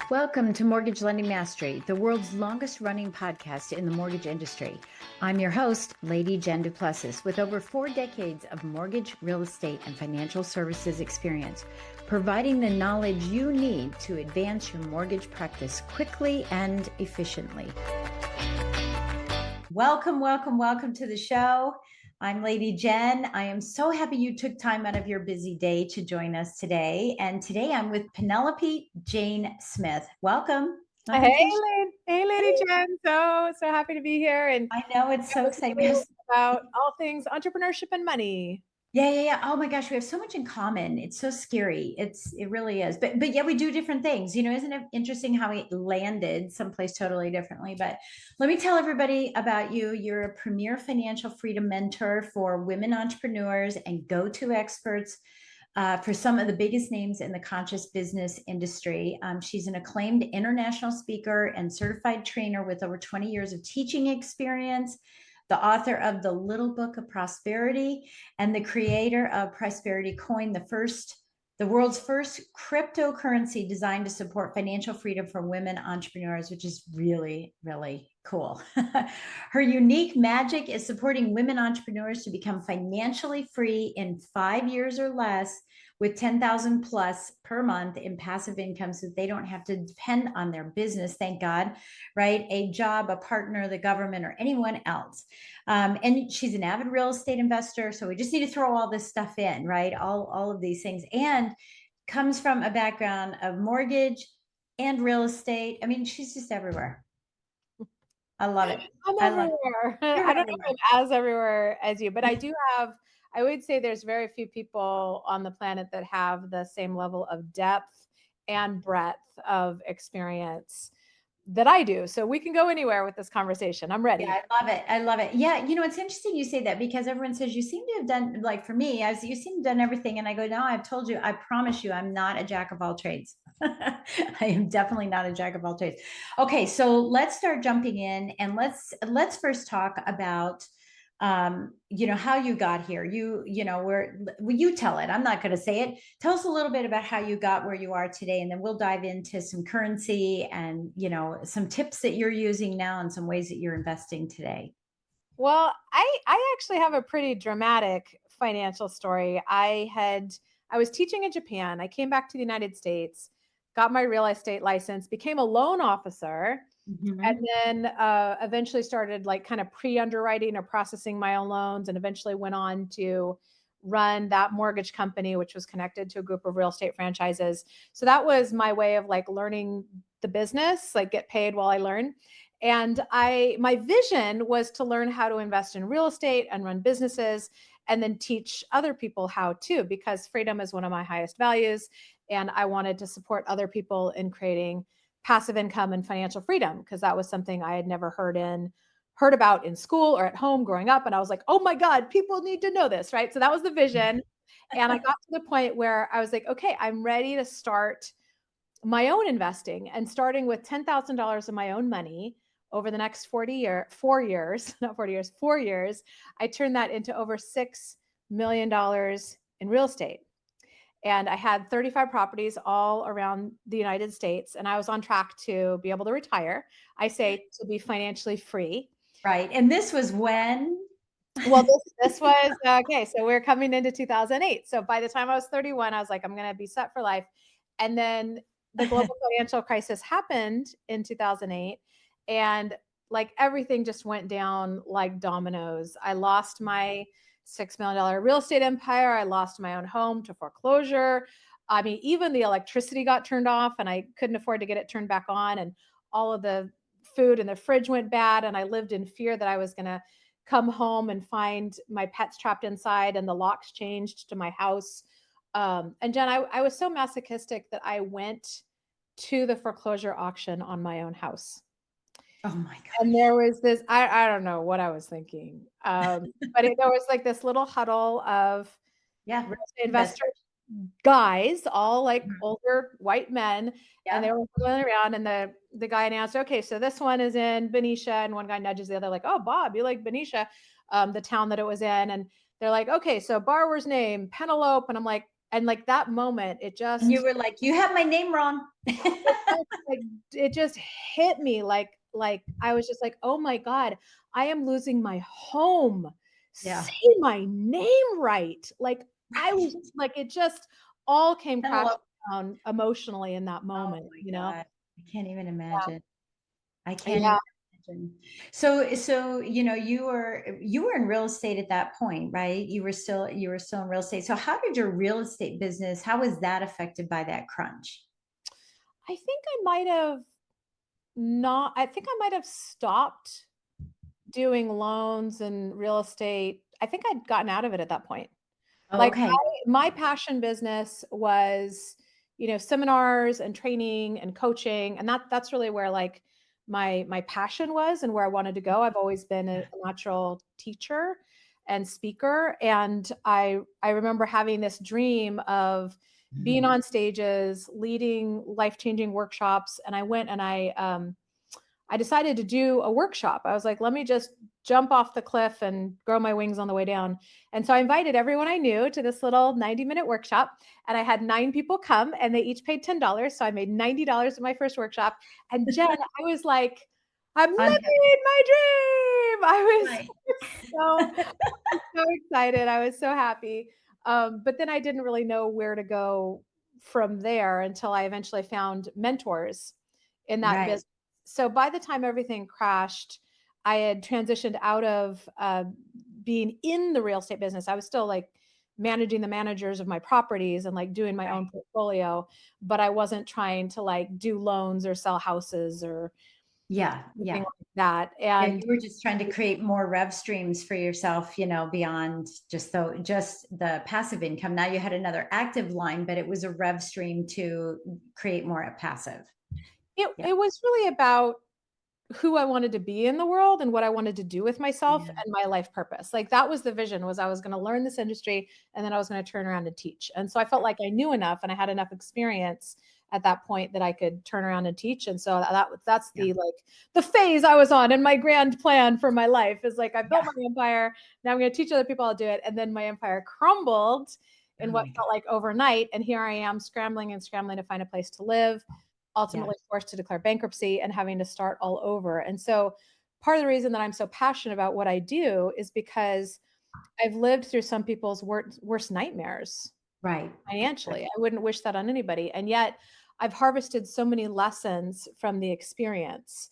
Welcome to Mortgage Lending Mastery, the world's longest running podcast in the mortgage industry. I'm your host, Lady Jen Du Plessis, with over 4 decades of mortgage, real estate, and financial services experience, providing the knowledge you need to advance your mortgage practice quickly and efficiently. Welcome to the show. I'm Lady Jen. I am so happy you took time out of your busy day to join us today. And today I'm with Penelope Jane Smith. Welcome. Hey, Lady Jen. So happy to be here. And I know, it's so exciting. About all things entrepreneurship and money. Yeah. Oh my gosh, we have so much in common. It's so scary. It really is. But yeah, we do different things. You know, isn't it interesting how we landed someplace totally differently? But let me tell everybody about you. You're a premier financial freedom mentor for women entrepreneurs and go-to experts for some of the biggest names in the conscious business industry. She's an acclaimed international speaker and certified trainer with over 20 years of teaching experience, the author of The Little Book of Prosperity, and the creator of Prosperity Coin, the world's first cryptocurrency designed to support financial freedom for women entrepreneurs, which is really, really cool. Her unique magic is supporting women entrepreneurs to become financially free in 5 years or less with 10,000 plus per month in passive income so that they don't have to depend on their business, thank God, right? A job, a partner, the government, or anyone else. And she's an avid real estate investor. So we just need to throw all this stuff in, right? All of these things. And comes from a background of mortgage and real estate. I mean, she's just everywhere. I love it. I'm everywhere. I don't know if I'm as everywhere as you, but I would say there's very few people on the planet that have the same level of depth and breadth of experience that I do. So we can go anywhere with this conversation. I'm ready. Yeah, I love it. Yeah. You know, it's interesting you say that because everyone says you seem to have done, like for me, you seem to have done everything. And I go, no, I've told you, I promise you, I'm not a jack of all trades. I am definitely not a jack of all trades. Okay. So let's start jumping in and let's first talk about, you know, how you got here. You tell it. I'm not going to say it. Tell us a little bit about how you got where you are today, and then we'll dive into some currency and, you know, some tips that you're using now and some ways that you're investing today. Well, I actually have a pretty dramatic financial story. I was teaching in Japan. I came back to the United States, got my real estate license, became a loan officer, and then eventually started like kind of pre-underwriting or processing my own loans, and eventually went on to run that mortgage company, which was connected to a group of real estate franchises. So that was my way of like learning the business, like get paid while I learn. And my vision was to learn how to invest in real estate and run businesses and then teach other people how to, because freedom is one of my highest values. And I wanted to support other people in creating passive income and financial freedom, because that was something I had never heard about in school or at home growing up. And I was like, oh my God, people need to know this, right? So that was the vision. And I got to the point where I was like, okay, I'm ready to start my own investing, and starting with $10,000 of my own money over the next 4 years, not 40 years, 4 years, I turned that into over $6 million in real estate. And I had 35 properties all around the United States, and I was on track to be able to retire. I say to be financially free. Right. And this was when? Well, this was, okay, so we're coming into 2008. So by the time I was 31, I was like, I'm going to be set for life. And then the global financial crisis happened in 2008, and like everything just went down like dominoes. I lost my $6 million real estate empire. I lost my own home to foreclosure. I mean, even the electricity got turned off and I couldn't afford to get it turned back on. And all of the food in the fridge went bad. And I lived in fear that I was going to come home and find my pets trapped inside and the locks changed to my house. And Jen, I was so masochistic that I went to the foreclosure auction on my own house. Oh my God. And there was this, I don't know what I was thinking. But there was like this little huddle of real estate investor guys, all like older white men. And they were going around, and the guy announced, okay, so this one is in Benicia. And one guy nudges the other like, oh, Bob, you like Benicia, the town that it was in. And they're like, okay, so borrower's name, Penelope. And I'm like, And like that moment, it And you just, were like, you have my name wrong. like, it just hit me like I was just like, oh my God, I am losing my home. Yeah. Say my name right. Like I Right. was like, it just all came Penelope. crashing down emotionally in that Oh moment, my you know? God. I can't even imagine. I can't Yeah. even imagine. So, you were in real estate at that point, right? You were still in real estate. So how did your real estate business, how was that affected by that crunch? I think I might have not, I think I might have stopped doing loans and real estate. I think I'd gotten out of it at that point. Oh, Like okay. my passion business was, seminars and training and coaching, and that's really where like my passion was and where I wanted to go. I've always been a natural teacher and speaker, and I remember having this dream of being on stages, leading life-changing workshops, and I went and I decided to do a workshop. I was like, let me just jump off the cliff and grow my wings on the way down. And so I invited everyone I knew to this little 90-minute workshop. And I had 9 people come and they each paid $10. So I made $90 in my first workshop. And Jen, I was like, I'm living On my dream. I was right. so, so excited. I was so happy. But then I didn't really know where to go from there until I eventually found mentors in that Right. business. So by the time everything crashed, I had transitioned out of being in the real estate business. I was still like managing the managers of my properties and like doing my own Right. portfolio, but I wasn't trying to like do loans or sell houses or Yeah. anything Yeah. like that. Yeah. And You were just trying to create more rev streams for yourself, beyond just the passive income. Now you had another active line, but it was a rev stream to create more passive. it, Yeah. it was really about who I wanted to be in the world and what I wanted to do with myself Yeah. and my life purpose. Like that was the vision, was I was going to learn this industry and then I was going to turn around and teach. And so I felt like I knew enough and I had enough experience at that point that I could turn around and teach. And so that's Yeah. the phase I was on, and my grand plan for my life is like I built Yeah. my empire. Now I'm going to teach other people how to do it. And then my empire crumbled in Oh what my God. felt like overnight. And here I am scrambling and scrambling to find a place to live, Yeah. ultimately forced to declare bankruptcy and having to start all over. And so part of the reason that I'm so passionate about what I do is because I've lived through some people's worst nightmares Right. financially. I wouldn't wish that on anybody. And yet I've harvested so many lessons from the experience,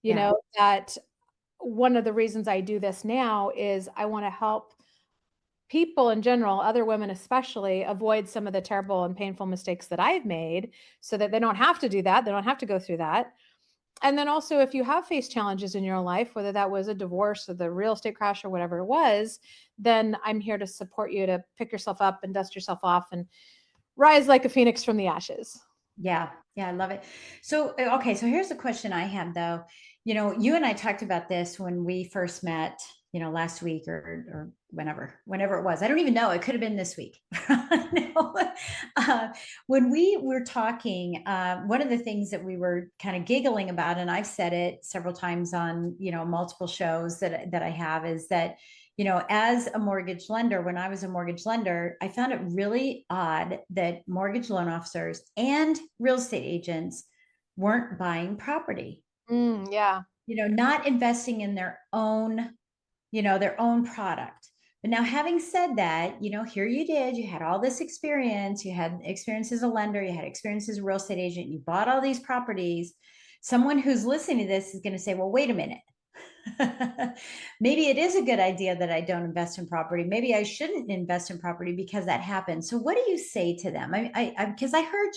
Yeah. that one of the reasons I do this now is I want to help people in general, other women especially, avoid some of the terrible and painful mistakes that I've made so that they don't have to do that. They don't have to go through that. And then also, if you have faced challenges in your life, whether that was a divorce or the real estate crash or whatever it was, then I'm here to support you to pick yourself up and dust yourself off and rise like a phoenix from the ashes. Yeah, yeah, I love it. So, okay, so here's a question I have though. You and I talked about this when we first met, last week or whenever it was. I don't even know. It could have been this week. No. When we were talking, one of the things that we were kind of giggling about, and I've said it several times on, multiple shows that I have, is that as a mortgage lender, when I was a mortgage lender, I found it really odd that mortgage loan officers and real estate agents weren't buying property, Yeah. not investing in their own product. But now, having said that, here you had all this experience, you had experience as a lender, you had experience as a real estate agent, you bought all these properties. Someone who's listening to this is going to say, well, wait a minute. Maybe it is a good idea that I don't invest in property. Maybe I shouldn't invest in property because that happened. So what do you say to them? Because I heard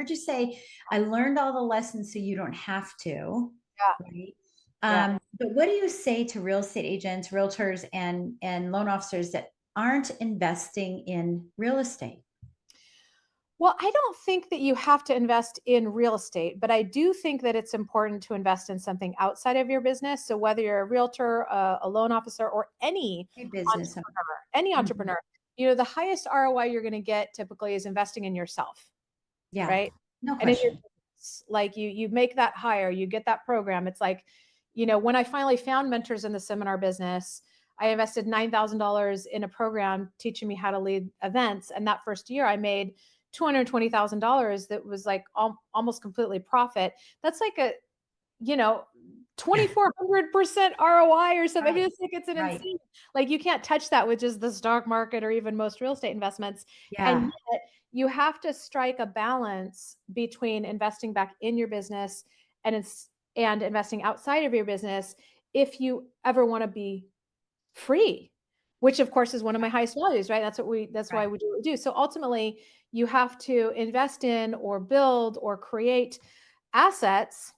you say, I learned all the lessons so you don't have to, Yeah. right? Yeah. But what do you say to real estate agents, realtors, and loan officers that aren't investing in real estate? Well, I don't think that you have to invest in real estate, but I do think that it's important to invest in something outside of your business. So whether you're a realtor, a loan officer, or A business owner. any Mhm. entrepreneur, the highest ROI you're going to get typically is investing in yourself, Yeah, right? no And in your question. business, like you make that hire, you get that program. It's like, when I finally found mentors in the seminar business, I invested $9,000 in a program teaching me how to lead events. And that first year I made $220,000 that was like almost completely profit. That's like a, you know, 2,400% ROI or something. I mean, Right. it's like, it's an Right. insane, like you can't touch that with just the stock market or even most real estate investments. And Yeah. yet you have to strike a balance between investing back in your business and and investing outside of your business if you ever want to be free, which of course is one of my highest values, right? That's why Right. we do what we do. So ultimately, you have to invest in or build or create assets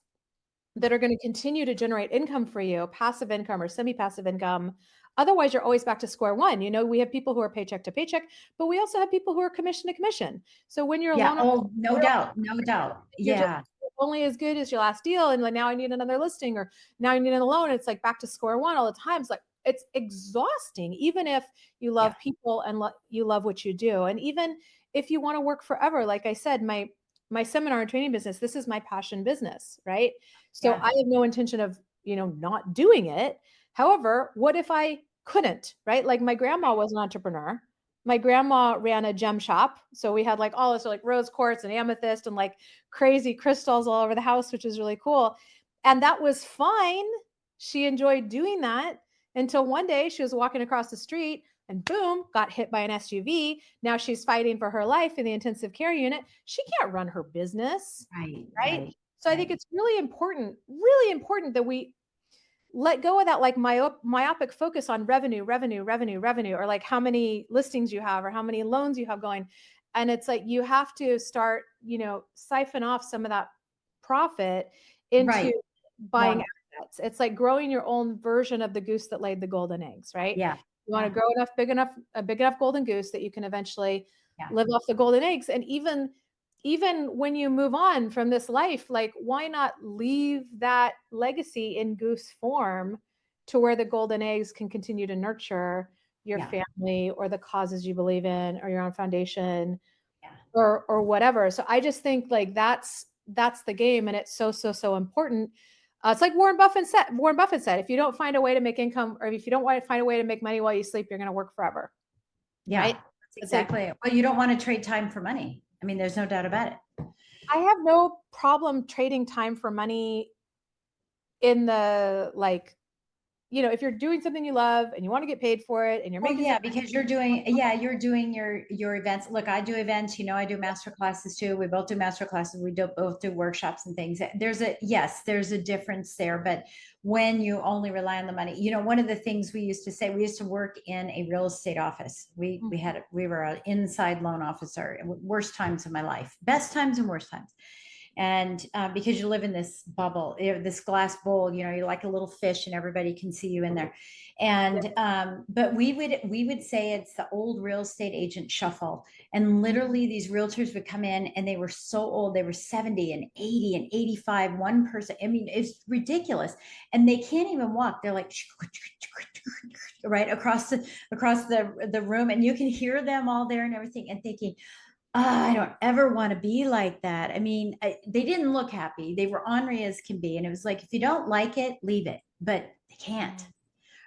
that are going to continue to generate income for you, passive income or semi-passive income. Otherwise, you're always back to square one. You know, we have people who are paycheck to paycheck, but we also have people who are commission to commission. So when you're a Yeah. loan Oh, no doubt. No doubt. you're just Yeah. only as good as your last deal. And like, now I need another listing, or now I need another loan. It's like back to square one all the time. It's like, it's exhausting, even if you Yeah. love people and you love what you do. And even if you want to work forever, like I said, my seminar and training business, this is my passion business, right? So Yeah. I have no intention of, not doing it. However, what if I couldn't, right? Like my grandma was an entrepreneur. My grandma ran a gem shop. So we had like all this like rose quartz and amethyst and like crazy crystals all over the house, which is really cool. And that was fine. She enjoyed doing that until one day she was walking across the street and boom, got hit by an SUV. Now she's fighting for her life in the intensive care unit. She can't run her business, Right. right? Right. So I think Right. it's really important that we let go of that like myopic focus on revenue, or like how many listings you have or how many loans you have going. And it's like you have to start, siphon off some of that profit into Right. buying Long. assets. It's like growing your own version of the goose that laid the golden eggs, right? Yeah. You want to Yeah. grow a big enough golden goose that you can eventually Yeah. live off the golden eggs. And even when you move on from this life, like why not leave that legacy in goose form to where the golden eggs can continue to nurture your Yeah. family or the causes you believe in or your own foundation Yeah. or whatever. So I just think like that's the game, and it's so important. It's like Warren Buffett said, if you don't find a way to make income, or if you don't want to find a way to make money while you sleep, you're going to work forever, Yeah. right? That's It's like exactly it. Well, you don't want to trade time for money. I mean, there's no doubt about it. I have no problem trading time for money in the like, if you're doing something you love and you want to get paid for it and you're Well, making yeah, some because you're doing your events. Look, I do events, I do master classes too. We both do master classes. We do both do workshops and things. There's a difference there, but when you only rely on the money, one of the things we used to say, we used to work in a real estate office. We were an inside loan officer. Worst times of my life, best times and worst times. And because you live in this bubble, this glass bowl, you're like a little fish and everybody can see you in there. And but we would say it's the old real estate agent shuffle. And literally these realtors would come in and they were so old, they were 70 and 80 and 85. One person, I mean, it's ridiculous. And they can't even walk. They're like right across the room, and you can hear them all there and everything, and thinking, I don't ever want to be like that. I mean, they didn't look happy. They were ornery as can be. And it was like, if you don't like it, leave it. But they can't,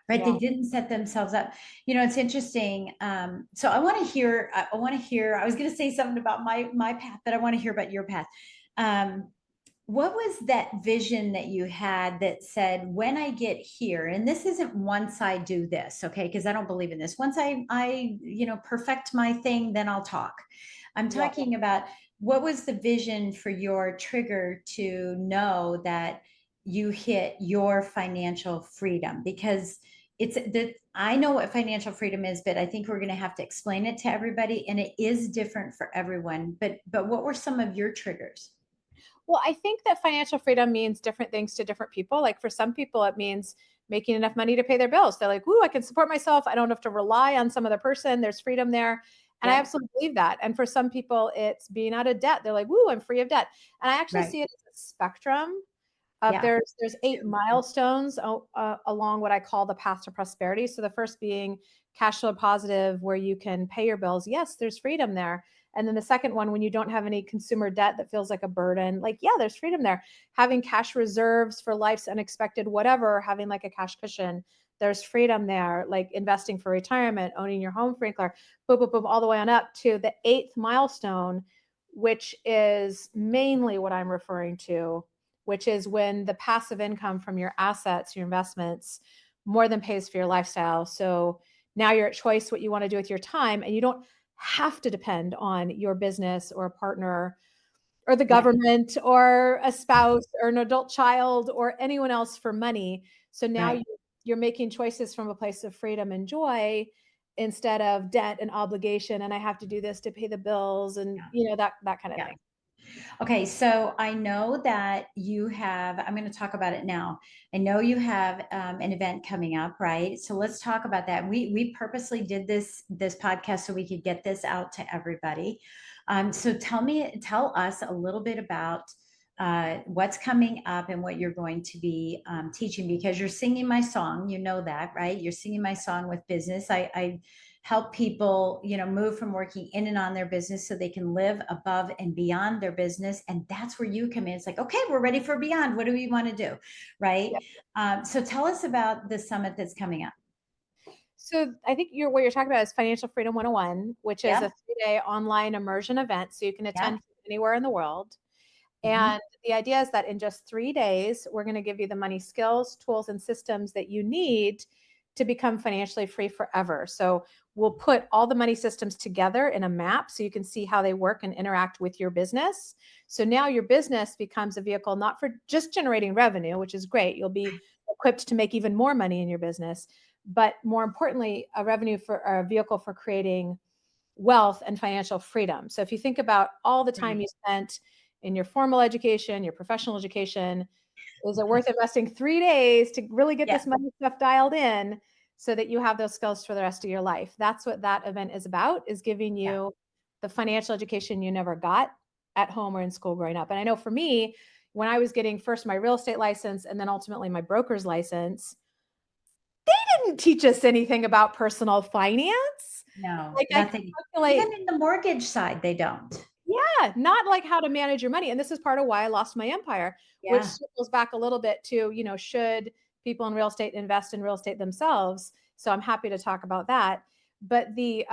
right? They yeah. didn't set themselves up. It's interesting. So I was going to say something about my path, but I want to hear about your path. What was that vision that you had that said, when I get here, and this isn't once I do this, okay? Because I don't believe in this. Once I perfect my thing, then I'll talk. I'm Yeah. talking about, what was the vision for your trigger to know that you hit your financial freedom? Because it's that I know what financial freedom is, but I think we're going to have to explain it to everybody, and it is different for everyone. But what were some of your triggers? Well, I think that financial freedom means different things to different people. Like for some people, it means making enough money to pay their bills. They're like, "Ooh, I can support myself. I don't have to rely on some other person. There's freedom there." And I Yep. absolutely believe that. And for some people, it's being out of debt. They're like, "Ooh, I'm free of debt." And I actually Right. see it as a spectrum of Yeah. there's eight Too. milestones along what I call the path to prosperity. So the first being cash flow positive, where you can pay your bills. Yes, there's freedom there. And then the second one, when you don't have any consumer debt that feels like a burden, like, yeah, there's freedom there. Having cash reserves for life's unexpected, whatever, having like a cash cushion, there's freedom there, like investing for retirement, owning your home sprinkler, boom, boom, boom, all the way on up to the 8th milestone, which is mainly what I'm referring to, which is when the passive income from your assets, your investments, more than pays for your lifestyle. So now you're at choice what you want to do with your time, and you don't have to depend on your business or a partner or the Yeah. government or a spouse or an adult child or anyone else for money. So now Right. you're making choices from a place of freedom and joy instead of debt and obligation. And I have to do this to pay the bills and, that kind of Yeah. thing. Okay, so I know that you have, I'm going to talk about it now. I know you have an event coming up, right? So let's talk about that. We purposely did this podcast so we could get this out to everybody. So tell us a little bit about what's coming up and what you're going to be teaching, because you're singing my song. You know that, right? You're singing my song with business. I help people, move from working in and on their business so they can live above and beyond their business. And that's where you come in. It's like, okay, we're ready for beyond. What do we want to do? Right. Yeah. So tell us about the summit that's coming up. So I think what you're talking about is Financial Freedom 101, which is a Yeah. 3-day online immersion event. So you can Yeah. attend anywhere in the world. Mhm. And the idea is that in just 3 days, we're going to give you the money skills, tools, and systems that you need to become financially free forever. So we'll put all the money systems together in a map so you can see how they work and interact with your business. So now your business becomes a vehicle not for just generating revenue, which is great. You'll be equipped to make even more money in your business, but more importantly, a vehicle for creating wealth and financial freedom. So if you think about all the time Right. you spent in your formal education, your professional education, is it worth investing 3 days to really get Yeah. this money stuff dialed in so that you have those skills for the rest of your life? That's what that event is about, is giving Yeah. you the financial education you never got at home or in school growing up. And I know for me, when I was getting first my real estate license and then ultimately my broker's license, didn't teach us anything about personal finance. No, Like I could nothing. Even calculate. in the mortgage side, they don't. Yeah, not like how to manage your money. And this is part of why I lost my empire, which Yeah. circles back a little bit to, should people in real estate invest in real estate themselves? So I'm happy to talk about that. But the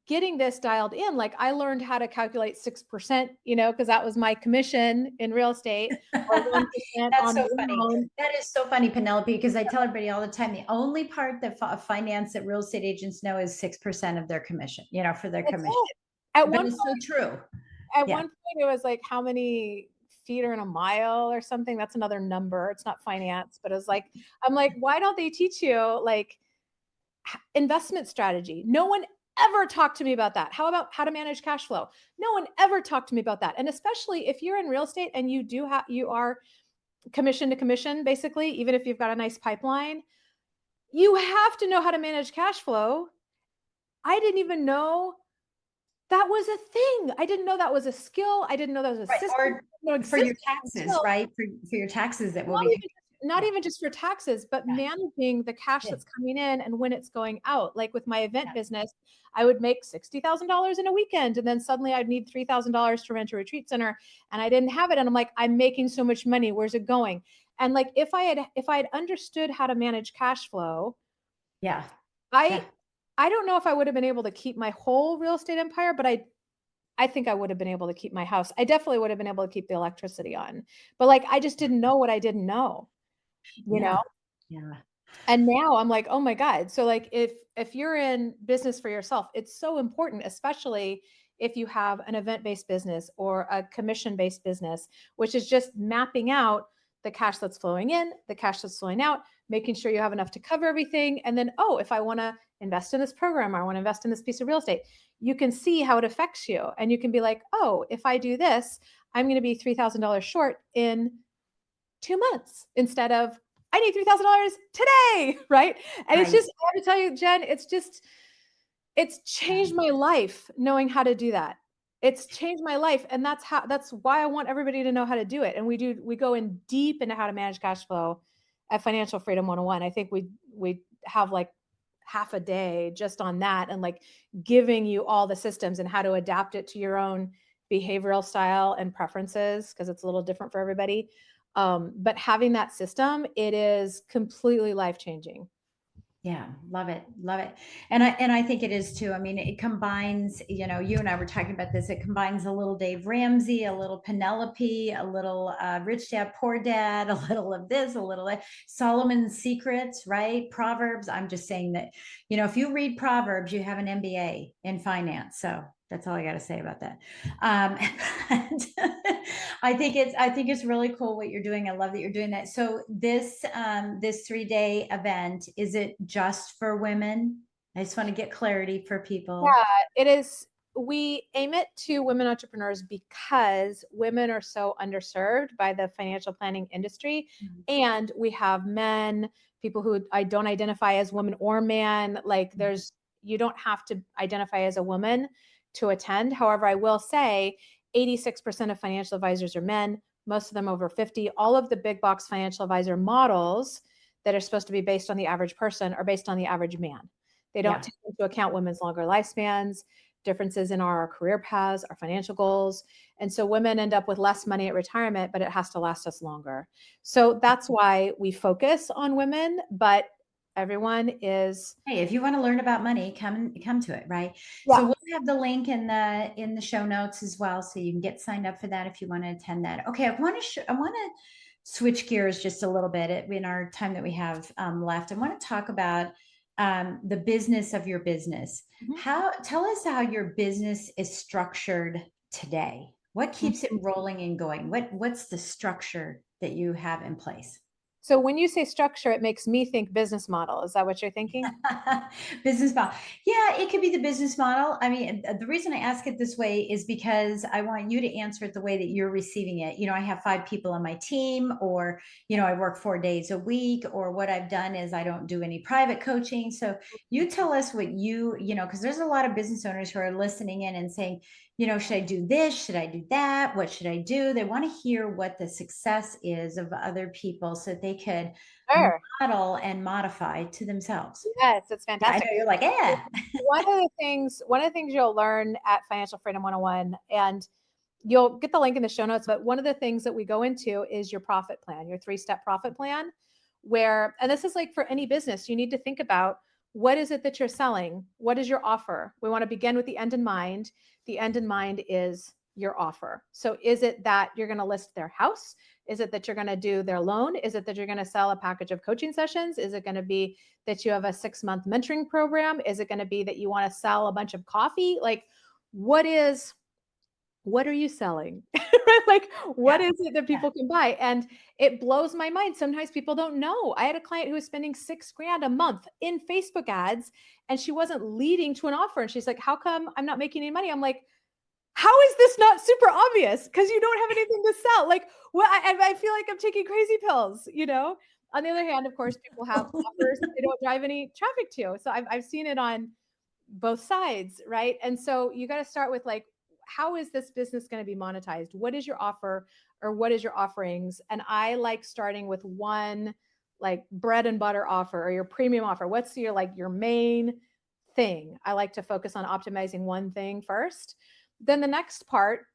getting this dialed in, like I learned how to calculate 6%, because that was my commission in real estate, or 1% That's on so funny. loan. That is so funny, Penelope, because I tell everybody all the time, the only part that finance that real estate agents know is 6% of their commission, for their That's commission. it. At But one it's so true. At Yeah. one point, it was like how many feet are in a mile or something. That's another number. It's not finance, but it's like, I'm like, why don't they teach you like investment strategy? No one ever talked to me about that. How about how to manage cash flow? No one ever talked to me about that. And especially if you're in real estate and you are commission to commission, basically, even if you've got a nice pipeline, you have to know how to manage cash flow. I didn't even know that was a thing. I didn't know that was a skill. I didn't know that was a Right. system. Or No for your existence taxes, until right? For your taxes that will not be, even not yeah, even just for taxes, but yeah, managing the cash yeah, that's coming in and when it's going out. Like with my event yeah. business, I would make $60,000 in a weekend, and then suddenly I'd need $3,000 to rent a retreat center, and I didn't have it. And I'm like, I'm making so much money. Where's it going? And like if I had understood how to manage cash flow, Yeah. I Yeah. I don't know if I would have been able to keep my whole real estate empire, but I think I would have been able to keep my house. I definitely would have been able to keep the electricity on. But like I just didn't know what I didn't know, you know? Yeah. Yeah. And now I'm like, "Oh my god." So like if you're in business for yourself, it's so important, especially if you have an event-based business or a commission-based business, which is just mapping out the cash that's flowing in, the cash that's flowing out, making sure you have enough to cover everything. And then, oh, if I want to invest in this program or I want to invest in this piece of real estate, you can see how it affects you. And you can be like, oh, if I do this, I'm going to be $3,000 short in 2 months instead of I need $3,000 today, right? And it's Right. just, I have to tell you, Jen, it's Yeah. changed my life knowing how to do that. It's changed my life. And that's why I want everybody to know how to do it. And we go in deep into how to manage cash flow at Financial Freedom 101. I think we have like half a day just on that and like giving you all the systems and how to adapt it to your own behavioral style and preferences because it's a little different for everybody. But having that system, it is completely life changing. Yeah, love it, love it. And I think it is too. I mean, it combines, you and I were talking about this. It combines a little Dave Ramsey, a little Penelope, a little Rich Dad Poor Dad, a little of this, a little of Solomon's Secrets, right? Proverbs. I'm just saying that, if you read Proverbs, you have an MBA in finance. So that's all I got to say about that. Um, I think it's really cool what you're doing. I love that you're doing that. So this 3-day event, is it just for women? I just want to get clarity for people. Yeah, it is. We aim it to women entrepreneurs because women are so underserved by the financial planning industry. Mhm. And we have men, people who I don't identify as woman or man. Like you don't have to identify as a woman to attend. However, I will say 86% of financial advisors are men, most of them over 50. All of the big box financial advisor models that are supposed to be based on the average person are based on the average man. They don't Yeah. take into account women's longer lifespans, differences in our career paths, our financial goals. And so women end up with less money at retirement, but it has to last us longer. So that's why we focus on women, but everyone is, Hey, if you want to learn about money, come to it, right? yeah. So we'll have the link in the show notes as well, so you can get signed up for that if you want to attend that. Okay, I want to switch gears just a little bit in our time that we have left. I want to talk about the business of your business. Mhm. Tell us how your business is structured today. What keeps it rolling and going? What's the structure that you have in place? So when you say structure, it makes me think business model. Is that what you're thinking? Business model. Yeah, it could be the business model. I mean, the reason I ask it this way is because I want you to answer it the way that you're receiving it. I have 5 people on my team, or, I work 4 days a week, or what I've done is I don't do any private coaching. So you tell us what because there's a lot of business owners who are listening in and saying, should I do this? Should I do that? What should I do? They want to hear what the success is of other people so that they could Sure. model and modify to themselves. Yes, it's Yeah, I know fantastic. you're like, yeah. One of the things you'll learn at Financial Freedom 101, and you'll get the link in the show notes, but one of the things that we go into is your profit plan, your 3-step profit plan, and this is like for any business, you need to think about what is it that you're selling? What is your offer? We want to begin with the end in mind. The end in mind is your offer. So is it that you're going to list their house? Is it that you're going to do their loan? Is it that you're going to sell a package of coaching sessions? Is it going to be that you have a 6-month mentoring program? Is it going to be that you want to sell a bunch of coffee? Like, what are you selling? Like, what Yeah, is it that yeah. people can buy? And it blows my mind. Sometimes people don't know. I had a client who was spending 6 grand a month in Facebook ads, and she wasn't leading to an offer. And she's like, how come I'm not making any money? I'm like, how is this not super obvious? Because you don't have anything to sell. Like, what? I feel like I'm taking crazy pills. On the other hand, of course, people have offers that they don't drive any traffic to. So I've seen it on both sides, right? And so you got to start with, like, how is this business going to be monetized? What is your offer, or what is your offerings? And I like starting with one, like, bread and butter offer, or your premium offer. What's your main thing? I like to focus on optimizing one thing first. Then the next part,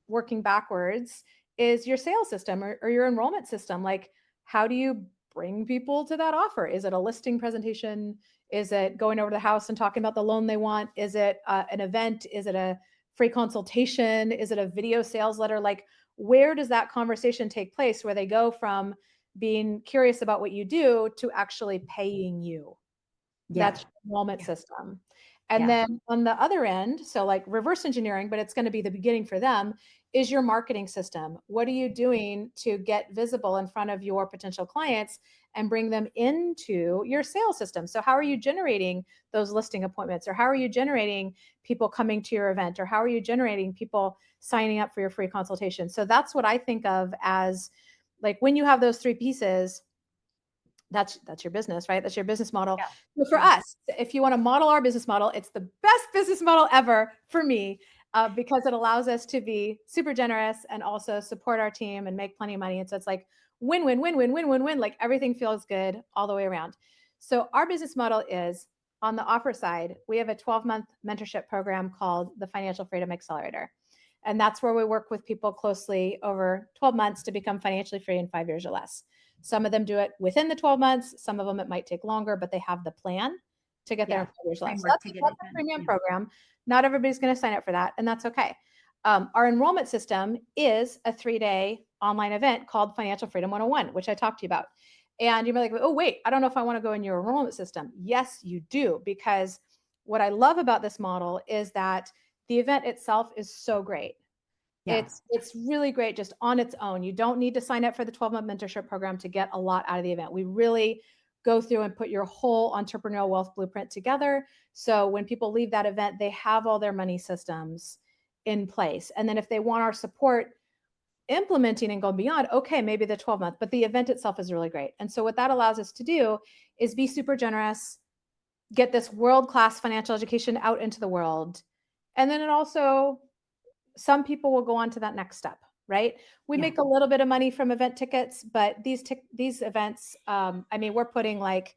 working backwards, is your sales system, or your enrollment system. Like, how do you bring people to that offer? Is it a listing presentation? Is it going over to the house and talking about the loan they want? Is it an event? Is it a free consultation? Is it a video sales letter? Like, where does that conversation take place, where they go from being curious about what you do to actually paying you? Yeah, That's your enrollment yeah, system. And yeah. then on the other end, so like reverse engineering, but it's going to be the beginning for them, is your marketing system. What are you doing to get visible in front of your potential clients and bring them into your sales system? So, how are you generating those listing appointments? Or how are you generating people coming to your event? Or how are you generating people signing up for your free consultation? So, that's what I think of as, like, when you have those 3 pieces, that's your business, right? That's your business model. Yeah, So for yeah. us, if you want to model our business model, it's the best business model ever for me, because it allows us to be super generous and also support our team and make plenty of money. And so it's like win, win, win, win, win, win, win. Like, everything feels good all the way around. So our business model is, on the offer side, we have a 12-month mentorship program called the Financial Freedom Accelerator. And that's where we work with people closely over 12 months to become financially free in 5 years or less. Some of them do it within the 12 months. Some of them, it might take longer, but they have the plan to get there in Yeah. 5 years left. So Framework to get that's it a done. premium Yeah. program. Not everybody's going to sign up for that, and that's okay. Our enrollment system is a 3-day online event called Financial Freedom 101, which I talked to you about. And you're like, oh, wait, I don't know if I want to go in your enrollment system. Yes, you do, because what I love about this model is that the event itself is so great. Yeah. It's really great just on its own. You don't need to sign up for the 12-month mentorship program to get a lot out of the event. We really go through and put your whole entrepreneurial wealth blueprint together. So when people leave that event, they have all their money systems in place. And then if they want our support implementing and going beyond, okay, maybe the 12-month, but the event itself is really great. And so what that allows us to do is be super generous, get this world-class financial education out into the world. And then it also, some people will go on to that next step, right? We Yeah. make a little bit of money from event tickets, but these events, I mean, we're putting like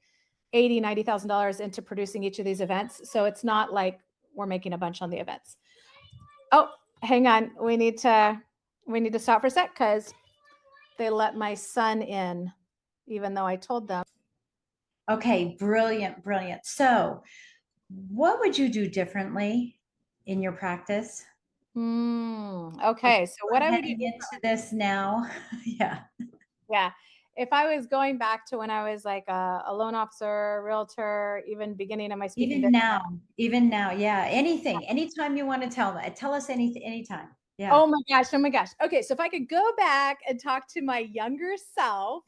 $80,000-$90,000 into producing each of these events. So it's not like we're making a bunch on the events. Oh, hang on. We need to stop for a sec because they let my son in, even though I told them. Okay. Brilliant. Brilliant. So, what would you do differently in your practice? If Okay. you So were what I would do, heading into this now, yeah. yeah. If I was going back to when I was like a loan officer, realtor, even beginning of my speaking business. Even now, yeah. Anything, anytime you want to tell us anything, anytime. Yeah. Oh my gosh. Oh my gosh. Okay. So if I could go back and talk to my younger self,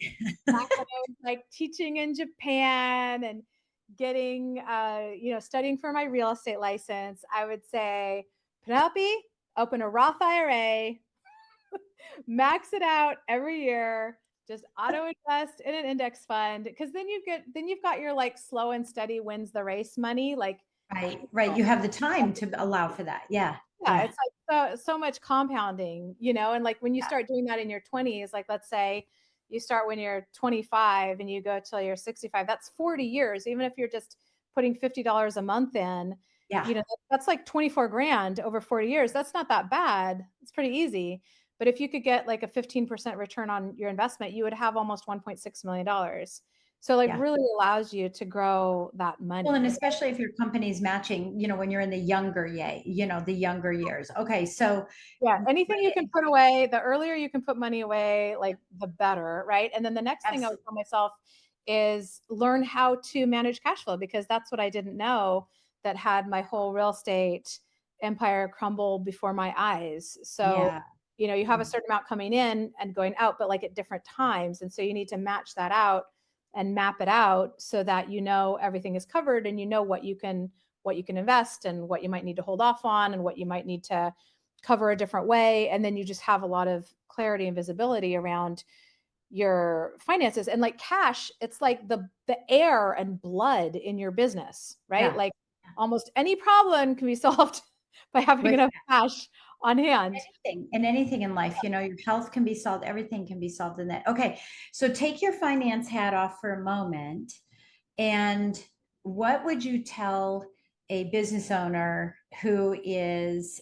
back when I was like teaching in Japan and getting, studying for my real estate license, I would say, Penelope, open a Roth IRA, max it out every year, just auto invest in an index fund. Cause then you've got your like slow and steady wins the race money. Like, Right, right. You have the time to allow for that. Yeah, yeah, yeah, it's like so much compounding, and like when you yeah, start doing that in your 20s, like let's say you start when you're 25 and you go till you're 65, that's 40 years. Even if you're just putting $50 a month in, yeah, that's like 24 grand over 40 years. That's not that bad. It's pretty easy. But if you could get like a 15% return on your investment, you would have almost $1.6 million. So like yeah. really allows you to grow that Well, and money. especially if your company's matching, when you're in the younger the younger years. Okay, so Yeah, anything you can put away, the earlier you can put money away, like the better, right? And then the next thing I would absolutely, tell myself is learn how to manage cash flow because that's what I didn't know that had my whole real estate empire crumble before my eyes. So, yeah, you have a certain amount coming in and going out, but like at different times. And so you need to match that out and map it out so that everything is covered and what you can invest and what you might need to hold off on and what you might need to cover a different way. And then you just have a lot of clarity and visibility around your finances. And like cash, it's like the air and blood in your business, right? yeah. Like almost any problem can be solved by having With enough cash on hand. anything in life, your health can be solved, everything can be solved in that. Okay, so take your finance hat off for a moment. And what would you tell a business owner who is,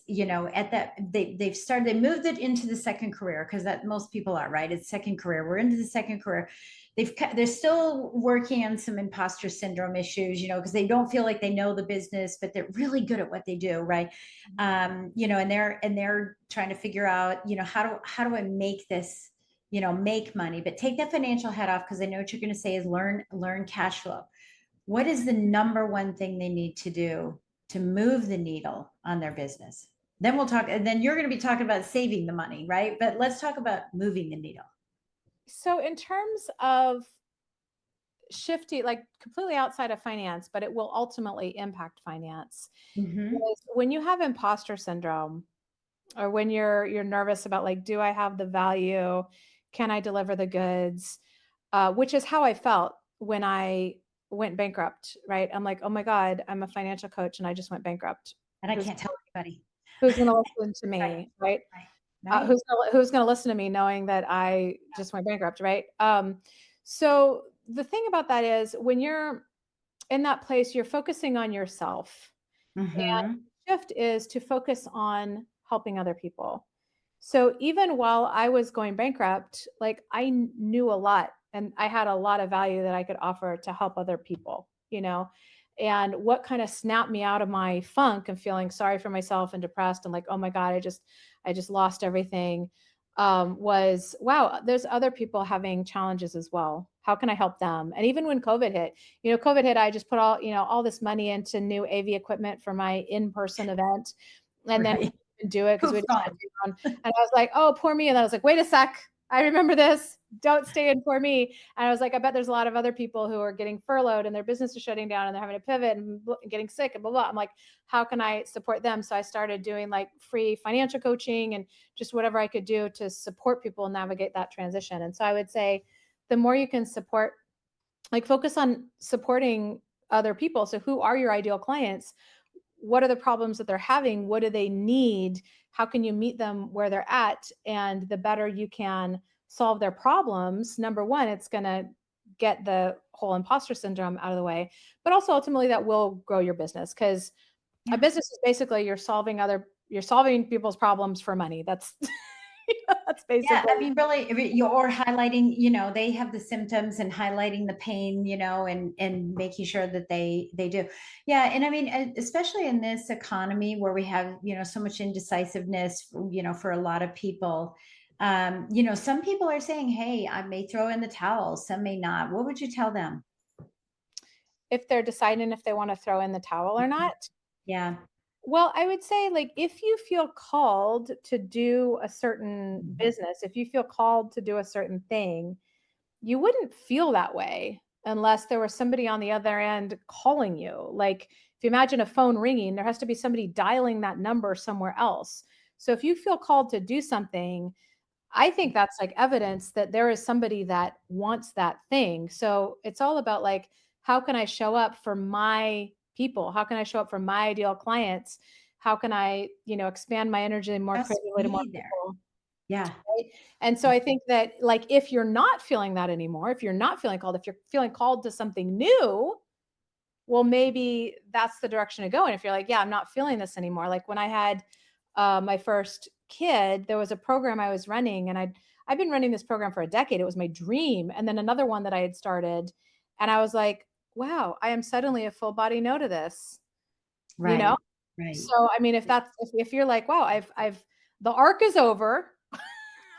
at that they moved it into the second career because that most people are, right? It's second career. We're into the second career. They're still working on some imposter syndrome issues, because they don't feel like they know the business, but they're really good at what they do, right? And they're trying to figure out, how do I make this, make money, but take that financial hat off because I know what you're going to say is learn cash flow. What is the number one thing they need to do to move the needle on their business? Then we'll talk, and then you're going to be talking about saving the money, right? But let's talk about moving the needle. So in terms of shifting, like completely outside of finance, but it will ultimately impact finance. Mm-hmm. Is when you have imposter syndrome, or when you're nervous about like, do I have the value? Can I deliver the goods? Which is how I felt when I went bankrupt, right? I'm like, oh my God, I'm a financial coach and I just went bankrupt. And I Who's can't tell anybody. who's going to listen to Right, me, right? right, right. Who's going to listen to me knowing that I just went bankrupt, right? So the thing about that is when you're in that place, you're focusing on yourself. Mm-hmm. Shift is to focus on helping other people. So even while I was going bankrupt, like I knew a lot and I had a lot of value that I could offer to help other people, and what kind of snapped me out of my funk and feeling sorry for myself and depressed and like, oh my God, I just lost everything. Was, wow, there's other people having challenges as well. How can I help them? And even when COVID hit, I just put all this money into new AV equipment for my in-person event. And then Right. do it because we Who's just fun. shut down. And I was like, oh, poor me. And then I was like, wait a sec. I remember this. Don't stay in for me. And I was like, I bet there's a lot of other people who are getting furloughed and their business is shutting down and they're having to pivot and getting sick and blah, blah. I'm like, how can I support them? So I started doing like free financial coaching and just whatever I could do to support people navigate that transition. And so I would say the more you can support, like focus on supporting other people. So who are your ideal clients? What are the problems that they're having? What do they need? How can you meet them where they're at? And the better you can solve their problems, number one, it's going to get the whole imposter syndrome out of the way, but also ultimately that will grow your business, because a business is basically you're solving people's problems for money. That's that's Yeah, basically. I mean, really, you're highlighting, they have the symptoms and highlighting the pain, and making sure that they do. Yeah, and I mean, especially in this economy where we have, so much indecisiveness, for a lot of people. Some people are saying, "Hey, I may throw in the towel." Some may not. What would you tell them? If they're deciding if they want to throw in the towel or not. Yeah. Well, I would say, like, if you feel called to do a certain business, if you feel called to do a certain thing, you wouldn't feel that way unless there was somebody on the other end calling you. Like, if you imagine a phone ringing, there has to be somebody dialing that number somewhere else. So if you feel called to do something, I think that's like evidence that there is somebody that wants that thing. So it's all about like, how can I show up for my people? How can I show up for my ideal clients? How can I, expand my energy and more Just creatively to more be there. people? Yeah. Right? And so I think that, like, if you're not feeling that anymore, if you're not feeling called, if you're feeling called to something new, well, maybe that's the direction to go. And if you're like, yeah, I'm not feeling this anymore. Like when I had my first kid, there was a program I was running, and I've been running this program for a decade. It was my dream. And then another one that I had started, and I was like, wow, I am suddenly a full body no to this, you know? Right. Right. So, I mean, if you're like, wow, the arc is over.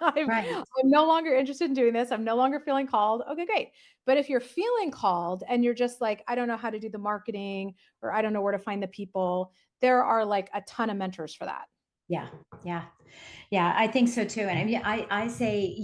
Right. I'm no longer interested in doing this. I'm no longer feeling called. Okay, great. But if you're feeling called and you're just like, I don't know how to do the marketing, or I don't know where to find the people, there are like a ton of mentors for that. Yeah. Yeah. Yeah, I think so too. And I mean, I say,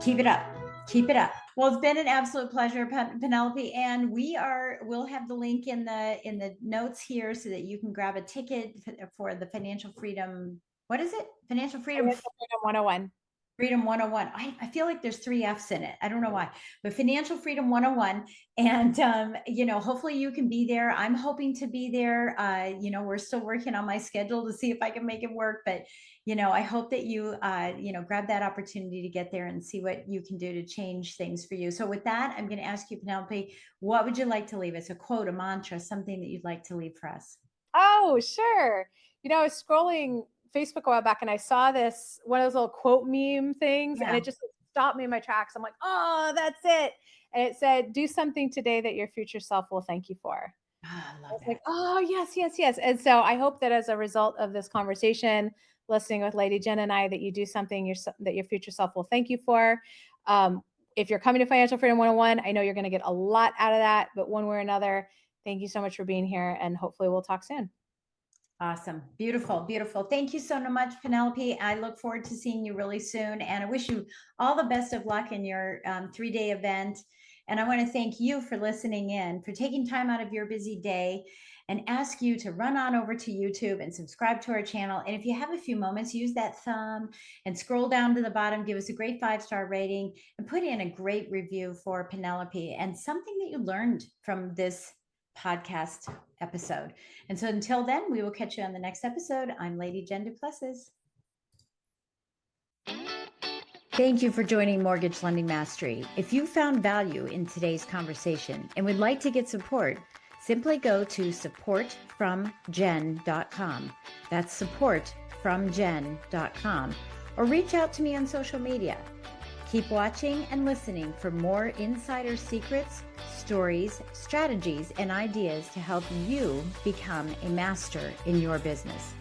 keep it up, keep it up. Well, it's been an absolute pleasure, Penelope. And we'll have the link in the notes here so that you can grab a ticket for the Financial Freedom. What is it? Financial Freedom Financial Freedom 101. Freedom 101. I feel like there's 3 F's in it. I don't know why, but Financial Freedom 101. And, hopefully you can be there. I'm hoping to be there. We're still working on my schedule to see if I can make it work, but, I hope that you, grab that opportunity to get there and see what you can do to change things for you. So with that, I'm going to ask you, Penelope, what would you like to leave us? A quote, a mantra, something that you'd like to leave for us? Oh, sure. I was scrolling Facebook a while back and I saw one of those little quote meme things, and Yeah. it just stopped me in my tracks. I'm like, oh, that's it. And it said, do something today that your future self will thank you for. I I love was like, that. oh, yes, yes, yes. And so I hope that as a result of this conversation, listening with Lady Jen and I, that you do something that your future self will thank you for. If you're coming to Financial Freedom 101, I know you're going to get a lot out of that, but one way or another, thank you so much for being here, and hopefully we'll talk soon. Awesome. Beautiful. Beautiful. Thank you so much, Penelope. I look forward to seeing you really soon. And I wish you all the best of luck in your 3-day event. And I want to thank you for listening in, for taking time out of your busy day, and ask you to run on over to YouTube and subscribe to our channel. And if you have a few moments, use that thumb and scroll down to the bottom, give us a great 5-star rating, and put in a great review for Penelope and something that you learned from this podcast episode. And so until then, we will catch you on the next episode. I'm Lady Jen Du Plessis. Thank you for joining Mortgage Lending Mastery. If you found value in today's conversation and would like to get support, simply go to supportfromjen.com. That's supportfromjen.com, or reach out to me on social media. Keep watching and listening for more insider secrets, stories, strategies, and ideas to help you become a master in your business.